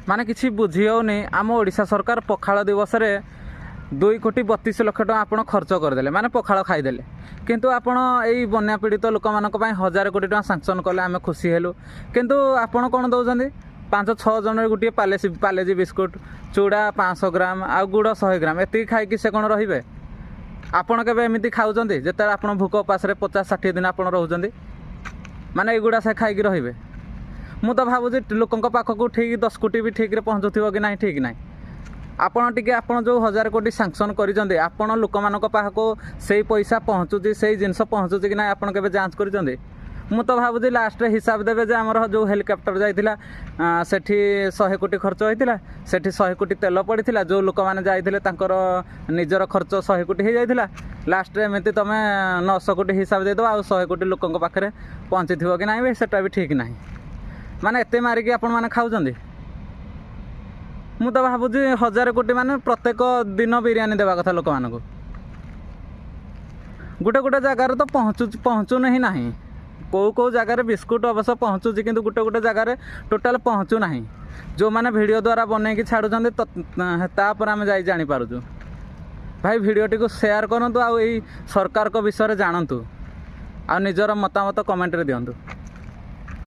ମାନେ କିଛି ବୁଝି ହେଉନି। ଆମ ଓଡ଼ିଶା ସରକାର ପଖାଳ ଦିବସରେ 2,32,00,000 ଟଙ୍କା ଆପଣ ଖର୍ଚ୍ଚ କରିଦେଲେ, ମାନେ ପଖାଳ ଖାଇଦେଲେ। କିନ୍ତୁ ଆପଣ ଏଇ ବନ୍ୟା ପୀଡ଼ିତ ଲୋକମାନଙ୍କ ପାଇଁ 1,000 କୋଟି ଟଙ୍କା ସାଙ୍କସନ୍ କଲେ, ଆମେ ଖୁସି ହେଲୁ। କିନ୍ତୁ ଆପଣ କ'ଣ ଦେଉଛନ୍ତି? 5-6 ଜଣରେ ଗୋଟିଏ ପାଲେଜି ବିସ୍କୁଟ୍, ଚୁଡ଼ା 500 ଗ୍ରାମ ଆଉ ଗୁଡ଼ 100 ଗ୍ରାମ, ଏତିକି ଖାଇକି ସେ କ'ଣ ରହିବେ? ଆପଣ କେବେ ଏମିତି ଖାଉଛନ୍ତି ଯେତେବେଳେ ଆପଣ ଭୋକ ଉପାସରେ 50-60 ଦିନ ଆପଣ ରହୁଛନ୍ତି? ମାନେ ଏଇଗୁଡ଼ା ସେ ଖାଇକି ରହିବେ? ମୁଁ ତ ଭାବୁଛି ଲୋକଙ୍କ ପାଖକୁ ଠିକ୍ 10 କୋଟି ବି ଠିକ୍ରେ ପହଞ୍ଚୁଥିବ କି ନାହିଁ ଠିକ୍ ନାହିଁ। ଆପଣ ଟିକେ ଆପଣ ଯେଉଁ 1,000 କୋଟି ସାଙ୍କସନ୍ କରିଛନ୍ତି, ଆପଣ ଲୋକମାନଙ୍କ ପାଖକୁ ସେଇ ପଇସା ପହଞ୍ଚୁଛି, ସେଇ ଜିନିଷ ପହଞ୍ଚୁଛି କି ନାହିଁ ଆପଣ କେବେ ଯାଞ୍ଚ କରିଛନ୍ତି? ମୁଁ ତ ଭାବୁଛି ଲାଷ୍ଟରେ ହିସାବ ଦେବେ ଯେ ଆମର ଯେଉଁ ହେଲିକପ୍ଟର ଯାଇଥିଲା ସେଠି 100 କୋଟି ଖର୍ଚ୍ଚ ହୋଇଥିଲା, ସେଠି 100 କୋଟି ତେଲ ପଡ଼ିଥିଲା, ଯେଉଁ ଲୋକମାନେ ଯାଇଥିଲେ ତାଙ୍କର ନିଜର ଖର୍ଚ୍ଚ 100 କୋଟି ହୋଇଯାଇଥିଲା। ଲାଷ୍ଟରେ ଏମିତି ତୁମେ 900 କୋଟି ହିସାବ ଦେଇଦେବ, ଆଉ 100 କୋଟି ଲୋକଙ୍କ ପାଖରେ ପହଞ୍ଚିଥିବ କି ନାହିଁ ସେଟା ବି ଠିକ୍ ନାହିଁ। ମାନେ ଏତେ ମାରିକି ଆପଣମାନେ ଖାଉଛନ୍ତି। ମୁଁ ତ ଭାବୁଛି 1,000 କୋଟି ମାନେ ପ୍ରତ୍ୟେକ ଦିନ ବିରିୟାନୀ ଦେବା କଥା ଲୋକମାନଙ୍କୁ। ଗୋଟେ ଜାଗାରେ ତ ପହଞ୍ଚୁନି ହିଁ ନାହିଁ। କେଉଁ ଜାଗାରେ ବିସ୍କୁଟ୍ ଅବଶ୍ୟ ପହଞ୍ଚୁଛି, କିନ୍ତୁ ଗୋଟେ ଜାଗାରେ ଟୋଟାଲ୍ ପହଞ୍ଚୁନାହିଁ। ଯେଉଁମାନେ ଭିଡ଼ିଓ ଦ୍ୱାରା ବନେଇକି ଛାଡ଼ୁଛନ୍ତି ତାପରେ ଆମେ ଯାଇ ଜାଣିପାରୁଛୁ। ଭାଇ ଭିଡ଼ିଓଟିକୁ ସେୟାର କରନ୍ତୁ, ଆଉ ଏଇ ସରକାରଙ୍କ ବିଷୟରେ ଜାଣନ୍ତୁ, ଆଉ ନିଜର ମତାମତ କମେଣ୍ଟରେ ଦିଅନ୍ତୁ।